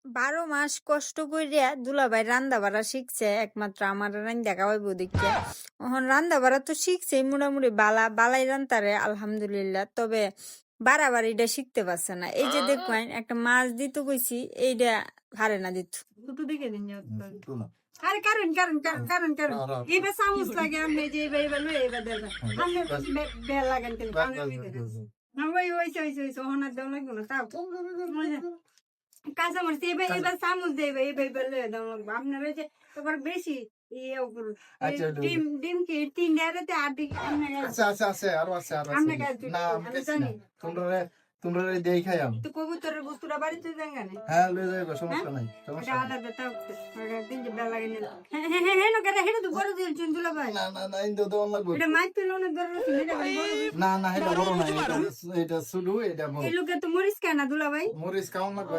12 মাস কষ্ট কইরা দুলাভাই রান্দা বাড়া শিখছে একমাত্র আমার রান্দা খাওয়াইবো দেখিয়া। এখন রান্দা বাড়া তো শিখছে মোটামুটি বালাই রান্তারে আলহামদুলিল্লাহ। তবে বাড়াবাড়িটা শিখতে পারছে না। এই যে দেখবেন একটা মাছ দিতে কইছি এইটা পারে না দিত। দুটো দিকে দিন আরে কারণ কারণ কারণ কারণ কারণ এইবার চামচ লাগে আমি যে এইবার লই এইবার দেন আমি বেল লাগান কেন আমি ওই ওহনার দাও লাগবে না তাও কাঁচা মরিচ এইবার চামচ দেবে এইবার লই দাও লাগবে আপনারা যে তোমার বেশি ইয়েও করুন ডিম ডিম কি 3 8 দিকে আছে আরো আছে না আমি জানি তোমরা দেই খাইয়াম তো কবুতরের বস্তুটা বাড়িতে দেন হ্যাঁ লয়ে যাইবা সমস্যা নাই এটা আদা দেতা দিন যে বেল লাগে না হ্যাঁ না করে হেডু বড় দিল চুনদুলা ভাই না ইন্দো দাও লাগবে এটা মাইক পেলো না ধরে এটা না এটা বড় না এটা শুধু এটা বড় এই লোকে তো মরিস কেনা দুলা ভাই মরিস কাউন লাগবে